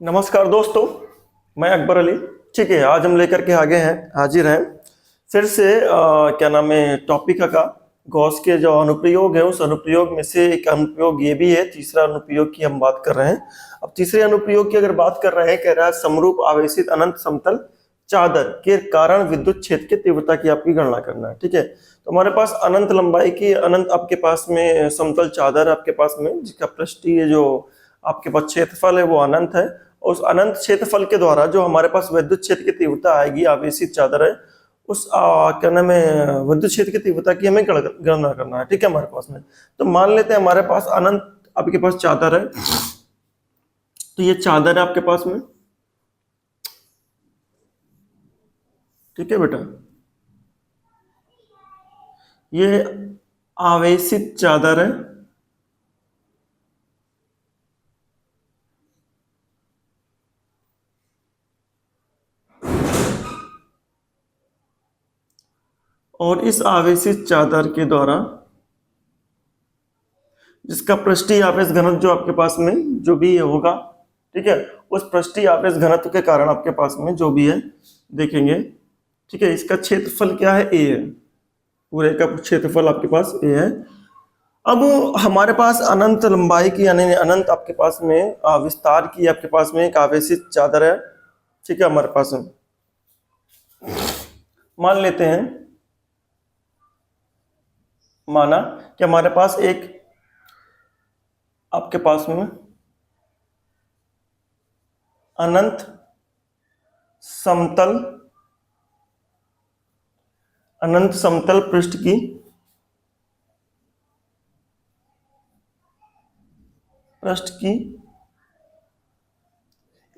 नमस्कार दोस्तों, मैं अकबर अली। ठीक है, आज हम लेकर के आगे हैं, हाजिर हैं फिर से क्या नाम है टॉपिक का गॉस के जो अनुप्रयोग है उस अनुप्रयोग में से एक अनुप्रयोग ये भी है। तीसरा अनुप्रयोग की हम बात कर रहे हैं। अब तीसरे अनुप्रयोग की अगर बात कर रहे हैं, कह रहा है समरूप आवेशित अनंत समतल चादर के कारण विद्युत क्षेत्र की तीव्रता की आपकी गणना करना है। ठीक है, तो हमारे पास अनंत लंबाई की अनंत आपके पास में समतल चादर आपके पास में, जिसका पृष्ठीय जो आपके पास क्षेत्रफल है वो अनंत है। उस अनंत क्षेत्रफल के द्वारा जो हमारे पास विद्युत क्षेत्र की तीव्रता आएगी, आवेशित चादर है, उस क्या नाम है विद्युत क्षेत्र की तीव्रता की हमें गणना करना है। ठीक है, हमारे पास में तो मान लेते हैं हमारे पास अनंत आपके पास चादर है। तो ये चादर है आपके पास में। ठीक है बेटा, ये आवेशित चादर है। और इस आवेशित चादर के द्वारा जिसका पृष्ठीय आवेश घनत्व जो आपके पास में जो भी होगा, ठीक है, उस पृष्ठीय आवेश घनत्व के कारण आपके पास में जो भी है देखेंगे। ठीक है, इसका क्षेत्रफल क्या है? ए है। पूरे का क्षेत्रफल आपके पास ए है। अब हमारे पास अनंत लंबाई की यानी अनंत आपके पास में विस्तार की आपके पास में एक आवेशित चादर है। ठीक है, हमारे पास में मान लेते हैं, माना कि हमारे पास एक आपके पास में अनंत समतल पृष्ठ की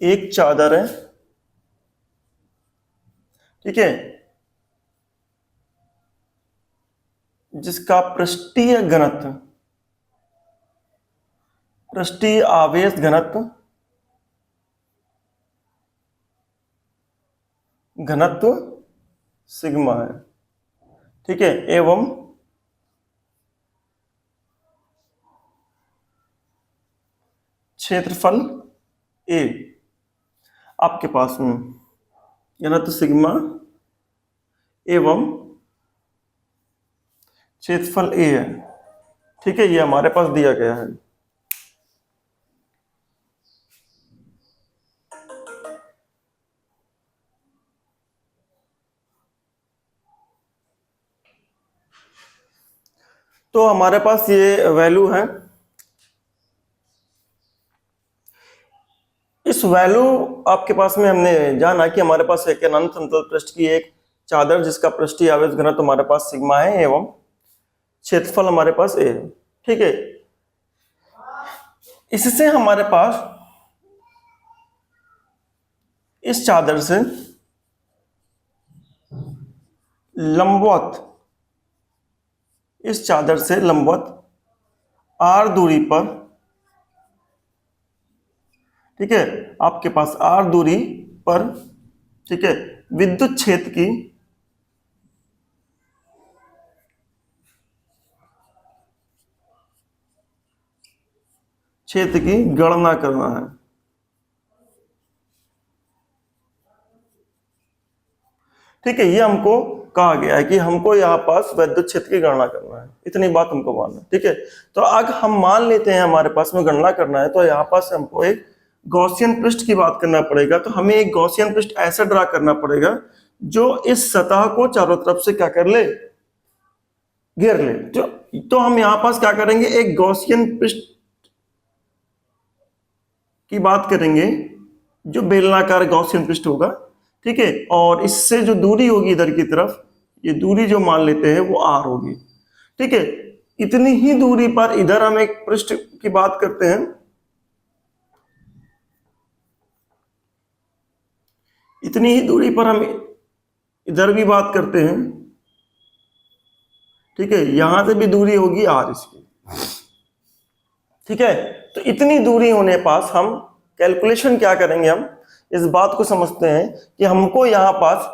एक चादर है। ठीक है, जिसका पृष्ठीय आवेश घनत्व सिग्मा है। ठीक है, एवं क्षेत्रफल ए आपके पास में घनत्व सिग्मा एवं क्षेत्रफल ए है। ठीक है, ये हमारे पास दिया गया है। तो हमारे पास ये वैल्यू है। इस वैल्यू आपके पास में हमने जाना कि हमारे पास एक अनंत समतल पृष्ठ की एक चादर जिसका पृष्ठीय आवेश घनत्व हमारे पास सिग्मा है एवं क्षेत्रफल हमारे पास ए है। ठीक है, इससे हमारे पास इस चादर से लंबवत आर दूरी पर, ठीक है, आपके पास आर दूरी पर, ठीक है, विद्युत क्षेत्र की गणना करना है। ठीक है, ये हमको कहा गया है कि हमको यहाँ पास विद्युत क्षेत्र की गणना करना है, इतनी बात हमको मानना है। ठीक है, तो अगर हम मान लेते हैं हमारे पास में गणना करना है, तो यहाँ पास हमको एक गॉसियन पृष्ठ की बात करना पड़ेगा। तो हमें एक गॉसियन पृष्ठ ऐसा ड्रा करना पड़ेगा जो इस सतह को चारों तरफ से क्या कर ले, घेर ले। तो हम यहाँ पास क्या करेंगे, एक गॉसियन पृष्ठ की बात करेंगे जो बेलनाकार गॉसियन पृष्ठ होगा। ठीक है, और इससे जो दूरी होगी इधर की तरफ, ये दूरी जो मान लेते हैं वो आर होगी। ठीक है, इतनी ही दूरी पर इधर हम एक पृष्ठ की बात करते हैं, इतनी ही दूरी पर हम इधर भी बात करते हैं। ठीक है, यहां से भी दूरी होगी आर इसकी। ठीक है, तो इतनी दूरी होने पास हम कैलकुलेशन क्या करेंगे, हम इस बात को समझते हैं कि हमको यहाँ पास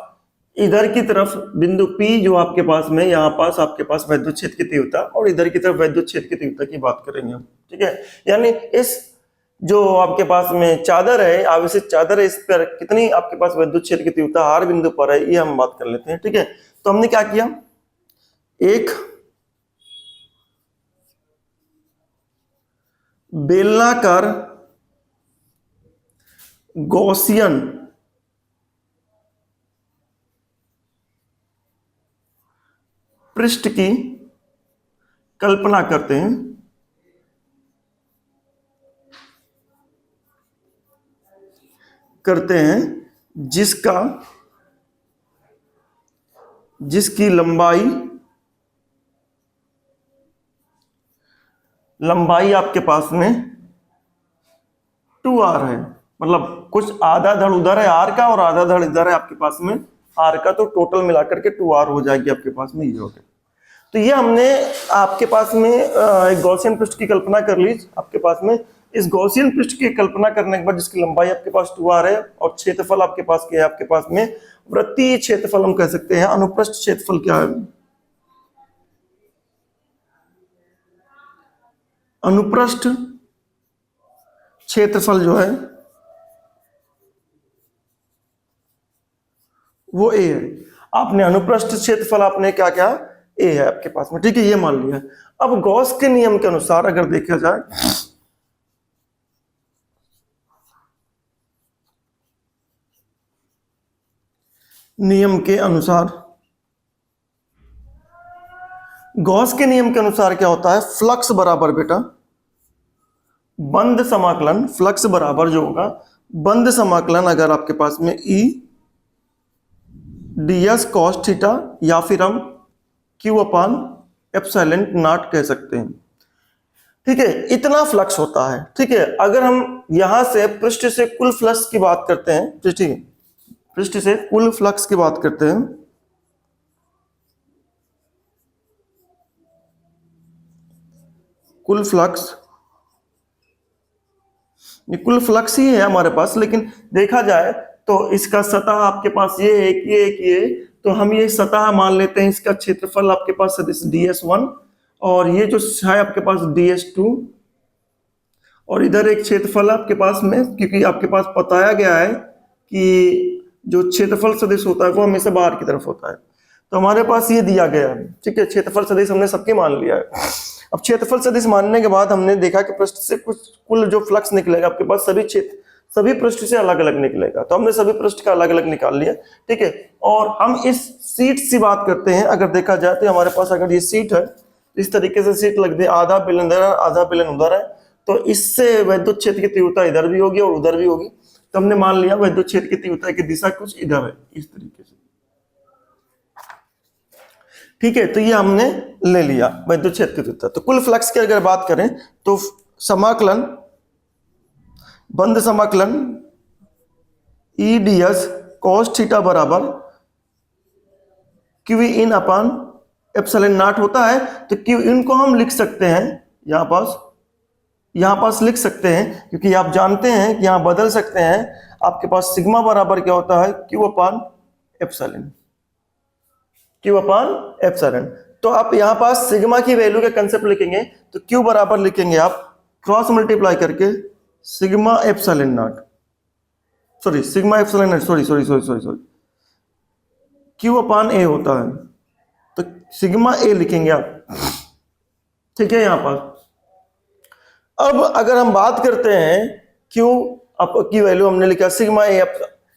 इधर की तरफ बिंदु P जो आपके पास में यहाँ पास आपके पास विद्युत क्षेत्र की तीव्रता और इधर की तरफ विद्युत क्षेत्र की तीव्रता की बात करेंगे हम। ठीक है, यानी इस जो आपके पास में चादर है, आवेशित चादर है, इस पर कितनी आपके पास विद्युत क्षेत्र की तीव्रता हर बिंदु पर है, ये हम बात कर लेते हैं। ठीक है, तो हमने क्या किया, एक बेलनाकार गॉसियन पृष्ठ की कल्पना करते हैं जिसकी लंबाई आपके पास में 2r है, मतलब कुछ आधा धड़ उधर है r का और आधा धड़ इधर है आपके पास में r का, तो टोटल मिलाकर के 2r हो जाएगी आपके पास में, ये हो गया। तो ये हमने आपके पास में एक गॉसियन पृष्ठ की कल्पना कर ली आपके पास में। इस गॉसियन पृष्ठ की कल्पना करने के बाद जिसकी लंबाई आपके पास 2r है और क्षेत्रफल आपके पास क्या है, आपके पास में वृत्तीय क्षेत्रफल हम कह सकते हैं। अनुप्रस्थ क्षेत्रफल क्या है, अनुप्रस्थ क्षेत्रफल जो है वो a है। आपने अनुप्रस्थ क्षेत्रफल आपने क्या क्या a है आपके पास में, ठीक है, ये मान लिया। अब गॉस के नियम के अनुसार अगर देखा जाए, नियम के अनुसार, गॉस के नियम के अनुसार क्या होता है, फ्लक्स बराबर बेटा बंद समाकलन, फ्लक्स बराबर जो होगा बंद समाकलन, अगर आपके पास में E ds cos थीटा या फिर हम Q अपान एप्सिलॉन नॉट कह सकते हैं। ठीक है, इतना फ्लक्स होता है। ठीक है, अगर हम यहां से पृष्ठ से कुल फ्लक्स की बात करते हैं, ठीक है, पृष्ठ से कुल फ्लक्स की बात करते हैं, कुल फ्लक्स ही है हमारे पास, लेकिन देखा जाए तो इसका सतह आपके पास ये है कि ये, तो हम ये सतह मान लेते हैं, इसका क्षेत्रफल आपके पास ds1 और ये जो है आपके पास ds2, और इधर एक क्षेत्रफल आपके पास में, क्योंकि आपके पास बताया गया है कि जो क्षेत्रफल सदिश होता है वो हमेशा बाहर की तरफ होता है, तो हमारे पास ये दिया गया है। ठीक है, क्षेत्रफल सदिश हमने सबके मान लिया है। अब क्षेत्रफल सदिश मानने के बाद हमने देखा कि पृष्ठ से कुल जो फ्लक्स निकलेगा आपके पास सभी पृष्ठ से अलग अलग निकलेगा, तो हमने सभी पृष्ठ का अलग अलग निकाल लिया। ठीक है, और हम इस सीट से बात करते हैं। अगर देखा जाए तो हमारे पास अगर ये सीट है, इस तरीके से सीट लग दे, आधा बेलन इधर है आधा बेलन उधर है, तो इससे विद्युत क्षेत्र की तीव्रता इधर भी होगी और उधर भी होगी। तो हमने मान लिया विद्युत क्षेत्र की तीव्रता की दिशा कुछ इधर है, इस तरीके से। ठीक है, तो ये हमने ले लिया विद्युत क्षेत्र की तीव्रता। तो कुल फ्लक्स की अगर बात करें तो समाकलन, बंद समाकलन E ds cos थीटा बराबर Q in upon epsilon not होता है। तो Q इन को हम लिख सकते हैं यहां पास लिख सकते हैं, क्योंकि आप जानते हैं कि यहां बदल सकते हैं। आपके पास सिग्मा बराबर क्या होता है, Q अपान एप्सिलॉन। तो आप यहां पास सिग्मा की वैल्यू के कंसेप्ट लिखेंगे तो Q बराबर लिखेंगे आप क्रॉस मल्टीप्लाई करके सिग्मा एप्सिलॉन नॉट, Q अपान ए होता है, तो सिग्मा ए लिखेंगे आप। ठीक है, यहां पर अब अगर हम बात करते हैं Q अप की वैल्यू हमने लिखा सिग्मा ए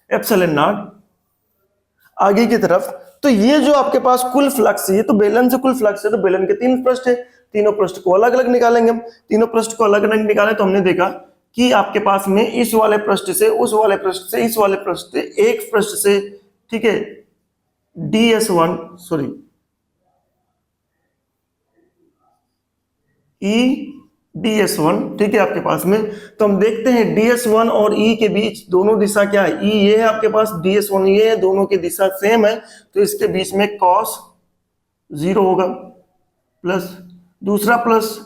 एप्सिलॉन नॉट आगे की तरफ, तो ये जो आपके पास कुल फ्लक्स है, ये तो बेलन से कुल फ्लक्स है, तो बेलन के 3 पृष्ठ है, तीनों पृष्ठ को अलग अलग निकालेंगे हम। तीनों पृष्ठ को अलग अलग निकाले तो हमने देखा कि आपके पास में इस वाले पृष्ठ से उस वाले पृष्ठ से इस वाले पृष्ठ से एक पृष्ठ से, ठीक है, ds1, ठीक है, आपके पास में। तो हम देखते हैं ds1 और E के बीच दोनों दिशा क्या है, E ये है आपके पास, ds1 ये है, दोनों की दिशा सेम है, तो इसके बीच में cos 0 होगा, प्लस दूसरा प्लस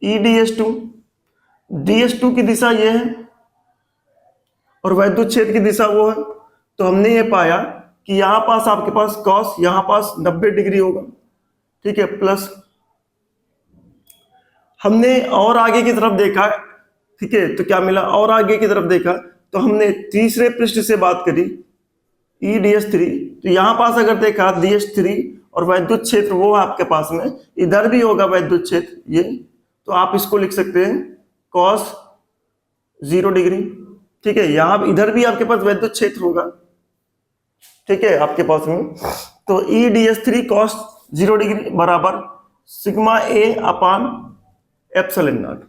E ds2 की दिशा ये है और वैद्युत क्षेत्र की दिशा वो है। तो हमने ये पाया कि यहां पास आपके पास cos यहां पास 90 डिग्री होगा, ठीक है, प्लस हमने और आगे की तरफ देखा ठीक है, तो क्या मिला, और आगे की तरफ देखा तो हमने तीसरे पृष्ठ से बात करी ई डी एस थ्री, तो यहां पास अगर देखा डी एस थ्री और वैद्युत क्षेत्र वो आपके पास में, इधर भी होगा वैद्युत क्षेत्र ये, तो आप इसको लिख सकते हैं कॉस 0 डिग्री। ठीक है, यहां इधर भी आपके पास वैद्युत क्षेत्र होगा, ठीक है आपके पास में, तो E D S three cos 0 degree बराबर sigma a upon epsilon naught.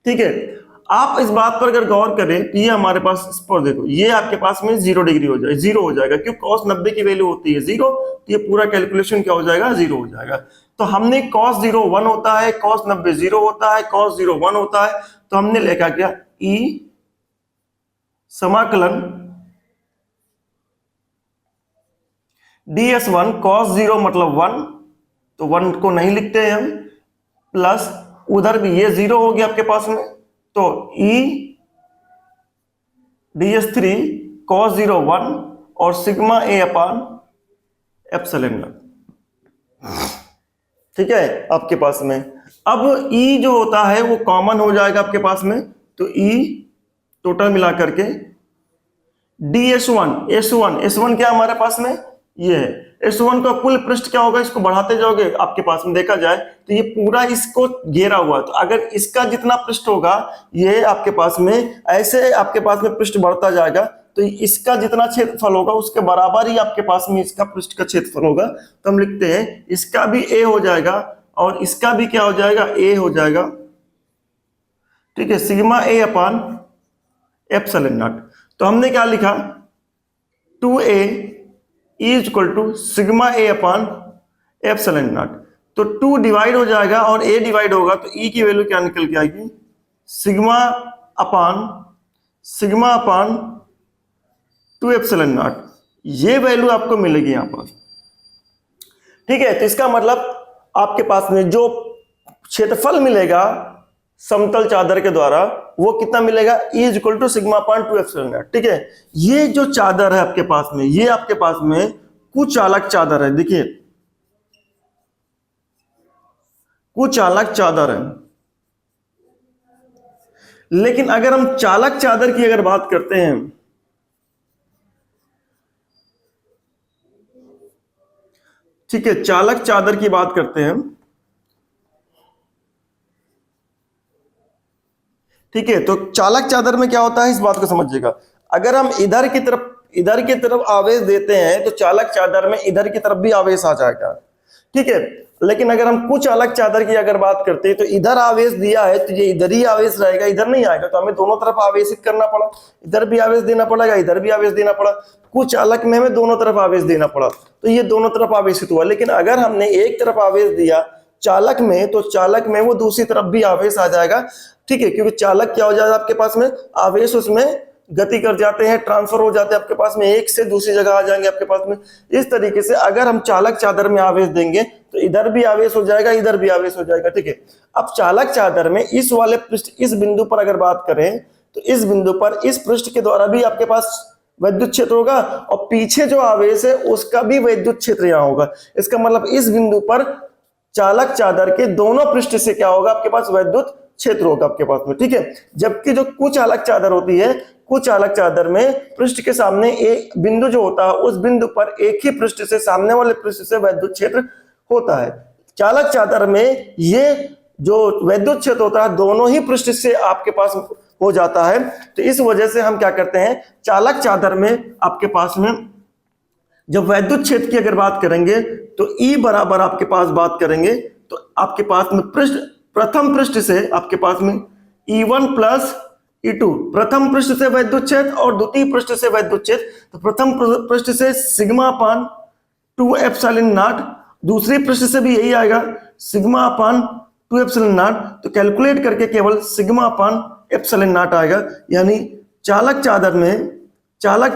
ठीक है, आप इस बात पर अगर गौर करें तो ये हमारे पास, इस पर देखो ये आपके पास में 0 डिग्री हो जाएगा, 0 हो जाएगा, क्यों cos 90 की वैल्यू होती है 0, तो ये पूरा कैलकुलेशन क्या हो जाएगा 0 हो जाएगा। तो हमने cos 0 1 होता है, cos 90 0 होता है, cos 0 1 होता है, तो हमने लिखा क्या e समाकलन ds1 cos 0 मतलब 1, तो 1 को नहीं लिखते हैं हम, प्लस उधर भी ये 0 हो गया आपके पास में, तो e ds3 cos 0 1 और sigma a upon epsilon naught. ठीक है आपके पास में, अब e जो होता है वो कॉमन हो जाएगा आपके पास में, तो e टोटल मिला करके ds1 s1 क्या हमारे पास में ये है, S1 का कुल पृष्ठ क्या होगा, इसको बढ़ाते जाओगे आपके पास में देखा जाए तो ये पूरा इसको घेरा हुआ है, तो अगर इसका जितना पृष्ठ होगा ये आपके पास में ऐसे आपके पास में पृष्ठ बढ़ता जाएगा, तो इसका जितना क्षेत्रफल होगा उसके बराबर ही आपके पास में इसका पृष्ठ का क्षेत्रफल होगा। तो हम लिखते हैं इसका भी a हो जाएगा और इसका भी क्या हो जाएगा a हो जाएगा। ठीक है, sigma a upon epsilon naught. तो हमने क्या लिखा 2a is equal to sigma a upon epsilon naught. तो 2 डिवाइड हो जाएगा और a डिवाइड होगा, तो e की वैल्यू क्या निकल के आएगी सिग्मा अपान 2 एप्सिलॉन नॉट, ये वैल्यू आपको मिलेगी यहां पर। ठीक है, तो इसका मतलब आपके पास में जो क्षेत्रफल मिलेगा समतल चादर के द्वारा वो कितना मिलेगा E is equal to sigma upon 2 epsilon naught. ठीक है, ये जो चादर है आपके पास में, ये आपके पास में कुचालक चादर है, देखिए कुचालक चादर है, लेकिन अगर हम चालक चादर की अगर बात करते हैं, ठीक है चालक चादर की बात करते हैं, ठीक है, तो चालक चादर में क्या होता है इस बात को समझिएगा, अगर हम इधर की तरफ आवेश देते हैं तो चालक चादर में इधर की तरफ भी आवेश आ जाएगा। ठीक है, लेकिन अगर हम कुचालक चादर की अगर बात करते हैं तो इधर आवेश दिया है तो ये इधर ही आवेश रहेगा, इधर नहीं आएगा, तो हमें दोनों तरफ आवेशित करना पड़ा, इधर भी आवेश देना पड़ेगा, इधर भी आवेश देना पड़ा। कुचालक में हमें दोनों तरफ आवेश देना पड़ा, तो ये दोनों तरफ आवेशित हुआ। लेकिन अगर हमने एक तरफ आवेश दिया चालक में, तो चालक में वो दूसरी तरफ भी आवेश आ जाएगा। ठीक है, क्योंकि चालक क्या हो जाएगा आपके पास में, आवेश उसमें गति कर जाते हैं, ट्रांसफर हो जाते हैं आपके पास में, एक से दूसरी जगह आ जाएंगे आपके पास में। इस तरीके से अगर हम चालक चादर में आवेश देंगे तो इधर भी आवेश हो जाएगा, इधर भी आवेश हो जाएगा। ठीक है, अब चालक चादर में इस वाले पृष्ठ, इस बिंदु पर अगर बात करें तो इस बिंदु पर इस पृष्ठ के द्वारा भी आपके पास वैद्युत क्षेत्र होगा और पीछे जो आवेश है उसका भी वैद्युत क्षेत्र यहाँ होगा। इसका मतलब इस बिंदु पर चालक चादर के दोनों पृष्ठ से क्या होगा आपके पास वैद्युत क्षेत्र होगा आपके पास में। ठीक है, जबकि जो कुचालक चादर होती है, कुचालक चादर में पृष्ठ के सामने एक बिंदु जो होता है उस बिंदु पर एक ही पृष्ठ से, सामने वाले पृष्ठ से वैद्युत क्षेत्र होता है। चालक चादर में ये जो वैद्युत क्षेत्र होता है दोनों ही पृष्ठ से आपके पास हो जाता है। तो इस वजह से हम क्या करते हैं, चालक चादर में आपके पास में जब वैद्युत क्षेत्र की अगर बात करेंगे तो E बराबर आपके पास बात करेंगे तो आपके पास में प्रथम पृष्ठ से आपके पास में E1 प्लस E2, प्रथम पृष्ठ से वैद्युत क्षेत्र और द्वितीय पृष्ठ से वैद्युत क्षेत्र। तो प्रथम पृष्ठ से सिग्मा अपान 2 एप्सिलॉन नॉट, दूसरी पृष्ठ से भी यही आएगा सिग्मा अपान 2 एप्सिलॉन नॉट। तो कैलकुलेट करके केवल सिग्मा अपान एप्सिलॉन नॉट आएगा, यानी चालक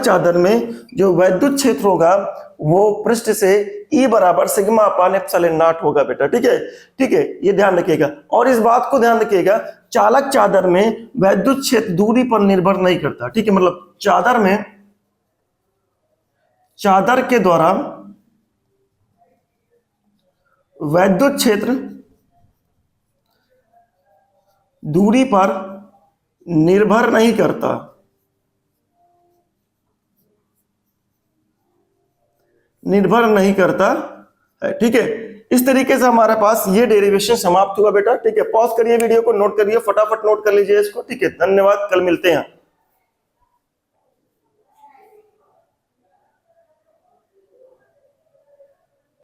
चादर में जो वैद्युत क्षेत्र होगा वो पृष्ठ से E बराबर सिग्मा अपान एप्सिलॉन नॉट होगा बेटा। ठीक है, ठीक है, ये ध्यान रखिएगा। और इस बात को ध्यान रखिएगा, चालक चादर में वैद्युत क्षेत्र दूरी पर निर्भर नहीं करता। ठीक है, मतलब चादर के द्वारा वैद्युत क्षेत्र दूरी पर निर्भर नहीं करता। निर्भर नहीं करता है, ठीक है। इस तरीके से हमारे पास ये डेरिवेशन समाप्त हुआ बेटा, ठीक है। पॉज करिए वीडियो को, नोट करिए, फटाफट नोट कर लीजिए इसको, ठीक है। धन्यवाद, कल मिलते हैं।